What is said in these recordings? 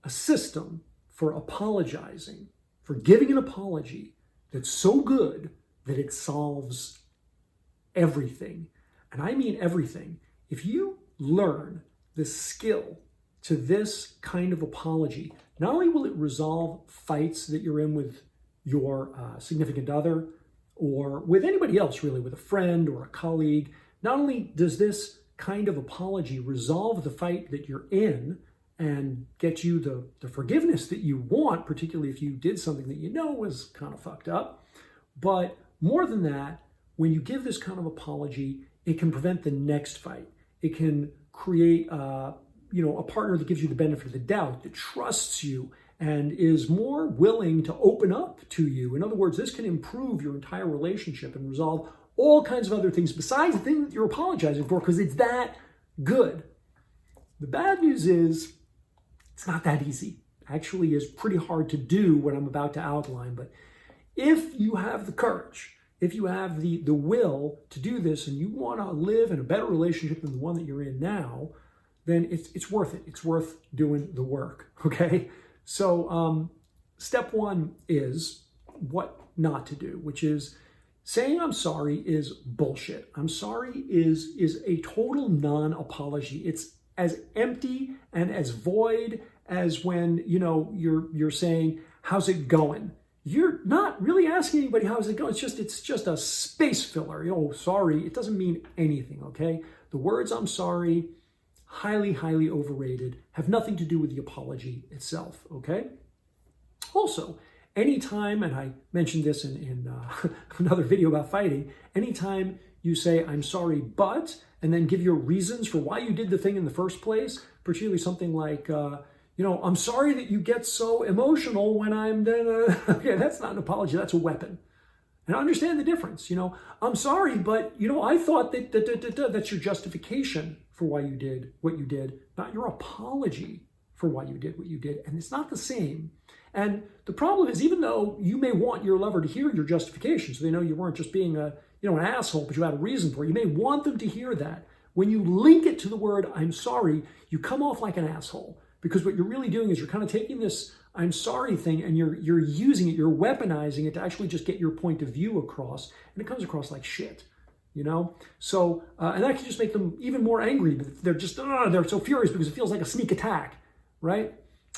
a system for apologizing, for giving an apology that's so good that it solves everything. And I mean everything. If you learn the skill to this kind of apology, not only will it resolve fights that you're in with your significant other or with anybody else, really, with a friend or a colleague, not only does this kind of apology resolve the fight that you're in and get you the forgiveness that you want, particularly if you did something that you know was kind of fucked up, but more than that, when you give this kind of apology, it can prevent the next fight. It can create a partner that gives you the benefit of the doubt, that trusts you and is more willing to open up to you. In other words, this can improve your entire relationship and resolve all kinds of other things besides the thing that you're apologizing for, because it's that good. The bad news is it's not that easy. Actually, is pretty hard to do what I'm about to outline. But if you have the courage, if you have the will to do this and you want to live in a better relationship than the one that you're in now, then it's worth it. It's worth doing the work, okay? So step one is what not to do, which is saying I'm sorry is bullshit. I'm sorry is a total non-apology. It's as empty and as void as when, you're saying, how's it going? You're not really asking anybody how's it going. It's just a space filler. Sorry, it doesn't mean anything, okay? The words I'm sorry, highly, highly overrated, have nothing to do with the apology itself, okay? Also, anytime, and I mentioned this in another video about fighting, anytime you say, I'm sorry, but, and then give your reasons for why you did the thing in the first place, particularly something like, I'm sorry that you get so emotional when I'm then, okay, that's not an apology, that's a weapon. And I understand the difference, I'm sorry, but, I thought that that's your justification for why you did what you did, not your apology for why you did what you did. And it's not the same. And the problem is, even though you may want your lover to hear your justification, so they know you weren't just being an asshole, but you had a reason for it, you may want them to hear that. When you link it to the word, I'm sorry, you come off like an asshole. Because what you're really doing is you're kind of taking this I'm sorry thing and you're using it, you're weaponizing it to actually just get your point of view across. And it comes across like shit, So, and that can just make them even more angry. They're just, they're so furious because it feels like a sneak attack, right?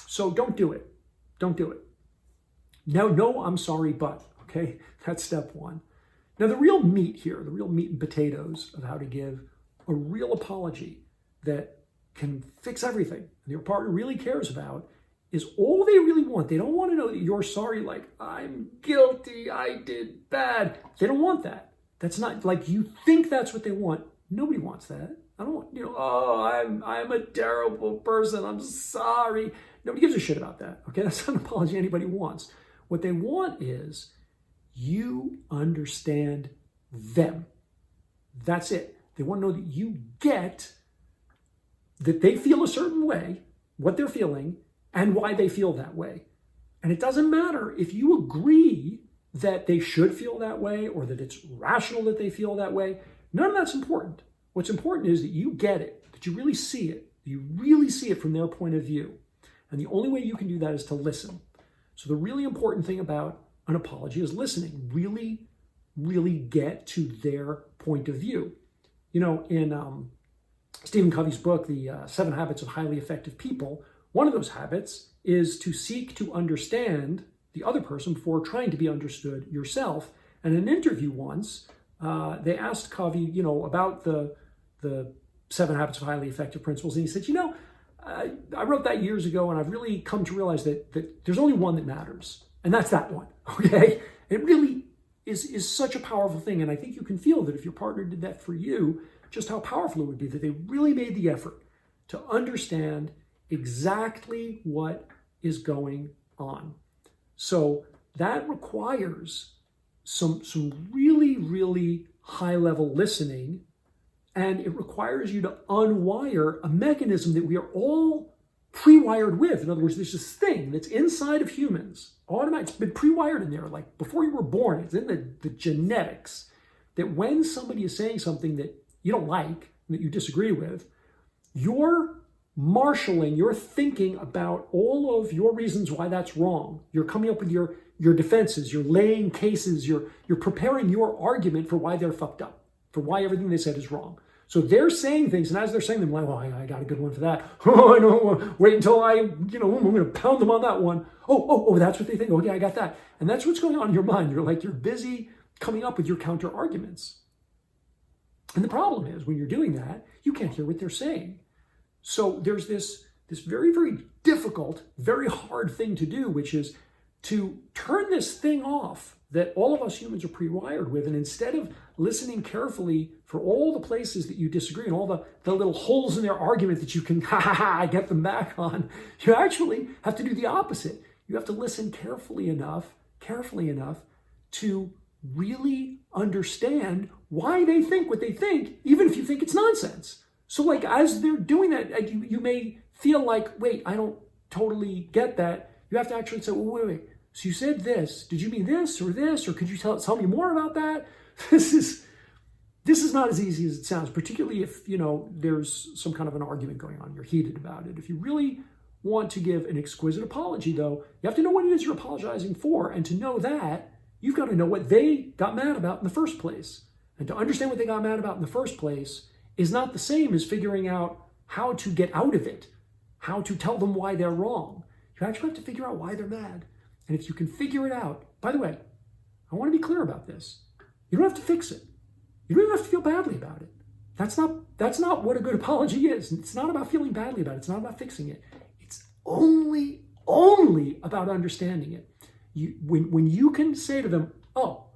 So don't do it. Don't do it. No, I'm sorry, but, okay? That's step one. Now, the real meat here, the real meat and potatoes of how to give a real apology that can fix everything and your partner really cares about is all they really want. They don't want to know that you're sorry, like, I'm guilty, I did bad. They don't want that. That's not, like, you think that's what they want. Nobody wants that. I don't want, I'm a terrible person, I'm sorry. Nobody gives a shit about that, okay? That's not an apology anybody wants. What they want is you understand them. That's it. They want to know that you get that they feel a certain way, what they're feeling, and why they feel that way. And it doesn't matter if you agree that they should feel that way or that it's rational that they feel that way. None of that's important. What's important is that you get it, that you really see it. You really see it from their point of view. And the only way you can do that is to listen. So the really important thing about an apology is listening. Really, really get to their point of view. In Stephen Covey's book, The 7 Habits of Highly Effective People, one of those habits is to seek to understand the other person before trying to be understood yourself. And in an interview once, they asked Covey, about the 7 Habits of Highly Effective Principles. And he said, I wrote that years ago, and I've really come to realize that there's only one that matters. And that's that one, okay? It really is such a powerful thing. And I think you can feel that if your partner did that for you, just how powerful it would be that they really made the effort to understand exactly what is going on. So that requires some really, really high-level listening, and it requires you to unwire a mechanism that we are all pre-wired with. In other words, there's this thing that's inside of humans, automatic, it's been pre-wired in there, like before you were born, it's in the genetics, that when somebody is saying something that you don't like, that you disagree with, your marshaling, you're thinking about all of your reasons why that's wrong. You're coming up with your defenses, you're laying cases, you're preparing your argument for why they're fucked up, for why everything they said is wrong. So they're saying things, and as they're saying them, like, well, I got a good one for that. Oh, I know, wait until I'm going to pound them on that one. Oh, that's what they think. Oh, yeah, I got that. And that's what's going on in your mind. You're busy coming up with your counter arguments. And the problem is, when you're doing that, you can't hear what they're saying. So there's this very, very difficult, very hard thing to do, which is to turn this thing off that all of us humans are pre-wired with. And instead of listening carefully for all the places that you disagree and all the little holes in their argument that you can get them back on, you actually have to do the opposite. You have to listen carefully enough to really understand why they think what they think, even if you think it's nonsense. So like, as they're doing that, you may feel like, wait, I don't totally get that. You have to actually say, well, wait. So you said this. Did you mean this? Or could you tell me more about that? This is not as easy as it sounds, particularly if, there's some kind of an argument going on. You're heated about it. If you really want to give an exquisite apology, though, you have to know what it is you're apologizing for. And to know that, you've got to know what they got mad about in the first place. And to understand what they got mad about in the first place is not the same as figuring out how to get out of it, how to tell them why they're wrong. You actually have to figure out why they're mad. And if you can figure it out, by the way, I want to be clear about this. You don't have to fix it. You don't even have to feel badly about it. That's not what a good apology is. It's not about feeling badly about it. It's not about fixing it. It's only about understanding it. When you can say to them, oh,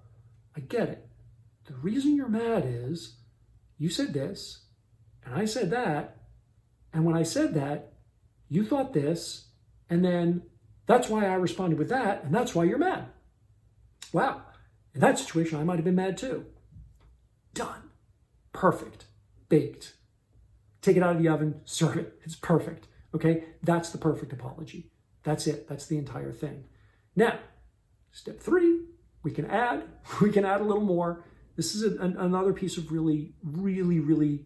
I get it. The reason you're mad is you said this, and I said that, and when I said that, you thought this, and then that's why I responded with that, and that's why you're mad. Wow. In that situation, I might have been mad too. Done. Perfect. Baked. Take it out of the oven, serve it. It's perfect. Okay? That's the perfect apology. That's it. That's the entire thing. Now, step 3, we can add a little more. This is another piece of really, really, really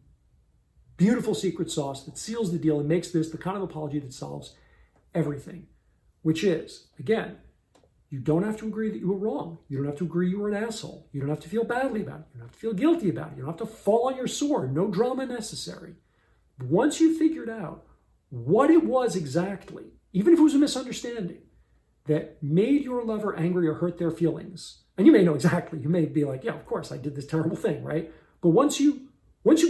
beautiful secret sauce that seals the deal and makes this the kind of apology that solves everything, which is, again, you don't have to agree that you were wrong. You don't have to agree you were an asshole. You don't have to feel badly about it. You don't have to feel guilty about it. You don't have to fall on your sword. No drama necessary. But once you figured out what it was exactly, even if it was a misunderstanding, that made your lover angry or hurt their feelings, and you may know exactly, you may be like, yeah, of course, I did this terrible thing, right? But once you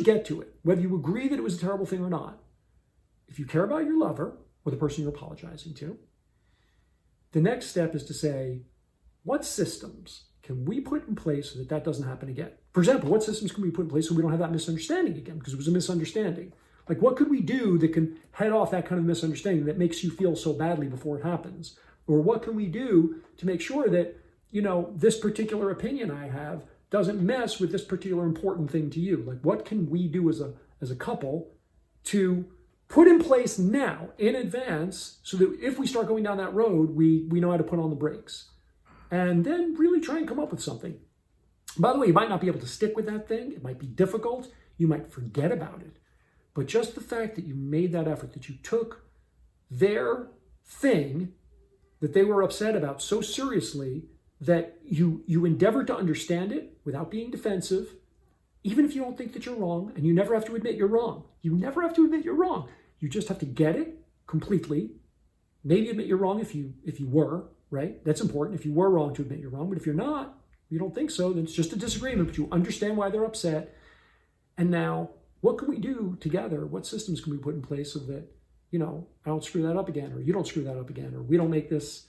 get to it, whether you agree that it was a terrible thing or not, if you care about your lover or the person you're apologizing to, the next step is to say, what systems can we put in place so that that doesn't happen again? For example, what systems can we put in place so we don't have that misunderstanding again? Because it was a misunderstanding. Like, what could we do that can head off that kind of misunderstanding that makes you feel so badly before it happens? Or what can we do to make sure that, this particular opinion I have doesn't mess with this particular important thing to you? Like, what can we do as a couple to put in place now in advance so that if we start going down that road, we know how to put on the brakes? And then really try and come up with something. By the way, you might not be able to stick with that thing. It might be difficult. You might forget about it. But just the fact that you made that effort, that you took their thing that they were upset about so seriously that you endeavored to understand it without being defensive, even if you don't think that you're wrong, and you never have to admit you're wrong. You never have to admit you're wrong. You just have to get it completely. Maybe admit you're wrong if you were, right? That's important. If you were wrong, to admit you're wrong. But if you're not, you don't think so, then it's just a disagreement, but you understand why they're upset. And now, what can we do together? What systems can we put in place so that, I don't screw that up again, or you don't screw that up again, or we don't make this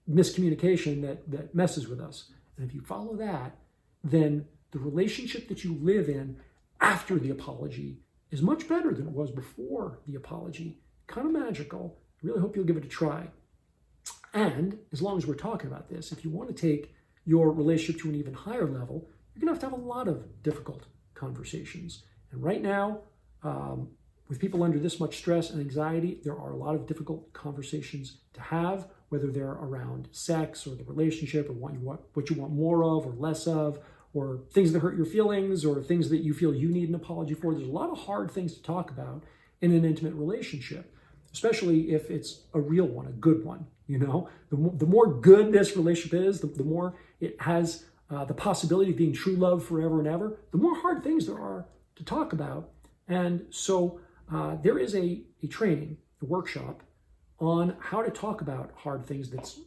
miscommunication that messes with us? And if you follow that, then the relationship that you live in after the apology is much better than it was before the apology. Kind of magical. I really hope you'll give it a try. And as long as we're talking about this, if you want to take your relationship to an even higher level, you're going to have a lot of difficult conversations. And right now, with people under this much stress and anxiety, there are a lot of difficult conversations to have, whether they're around sex or the relationship or what you want more of or less of, or things that hurt your feelings or things that you feel you need an apology for. There's a lot of hard things to talk about. in an intimate relationship, especially if it's a real one, a good one. You know, the more good this relationship is, the more it has the possibility of being true love forever and ever, the more hard things there are to talk about. And so there is a training, a workshop on how to talk about hard things it's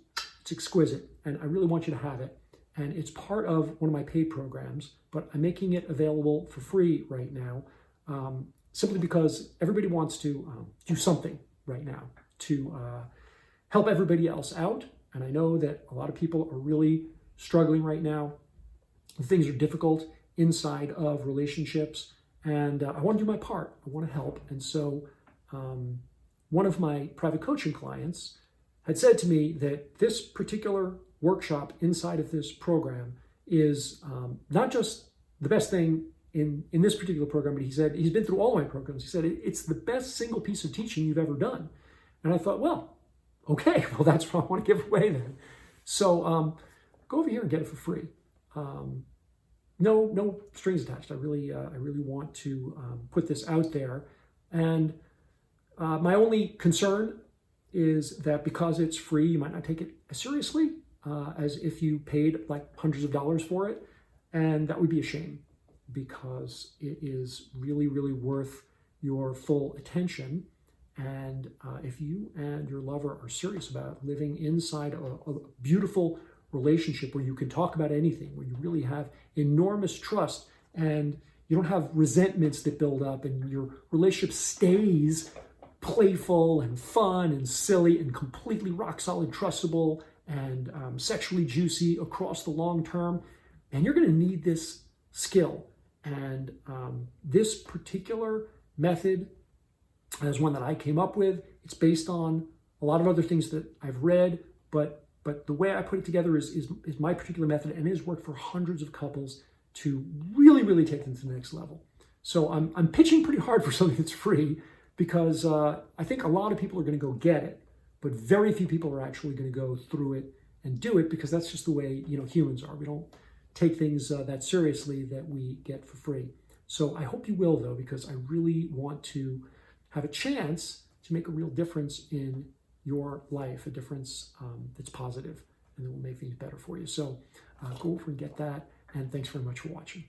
exquisite. And I really want you to have it. And it's part of one of my paid programs, but I'm making it available for free right now, simply because everybody wants to do something right now to help everybody else out. And I know that a lot of people are really struggling right now. Things are difficult inside of relationships. And I want to do my part. I want to help. And so one of my private coaching clients had said to me that this particular workshop inside of this program is not just the best thing in this particular program, but he said, he's been through all my programs. He said, it's the best single piece of teaching you've ever done. And I thought, well, okay, well, that's what I want to give away then. So go over here and get it for free. No strings attached. I really want to put this out there. And my only concern is that because it's free, you might not take it as seriously as if you paid like hundreds of dollars for it. And that would be a shame, because it is really, really worth your full attention. And if you and your lover are serious about living inside a beautiful relationship where you can talk about anything, where you really have enormous trust and you don't have resentments that build up, and your relationship stays playful and fun and silly and completely rock solid, trustable, and sexually juicy across the long term, and you're going to need this skill. And this particular method is one that I came up with. It's based on a lot of other things that I've read, but the way I put it together is my particular method, and it has worked for hundreds of couples to really, really take them to the next level. So I'm pitching pretty hard for something that's free, because I think a lot of people are going to go get it, but very few people are actually going to go through it and do it, because that's just the way, you know, humans are. We don't take things that seriously that we get for free. So I hope you will, though, because I really want to have a chance to make a real difference in your life, a difference that's positive and that will make things better for you. So go over and get that. And thanks very much for watching.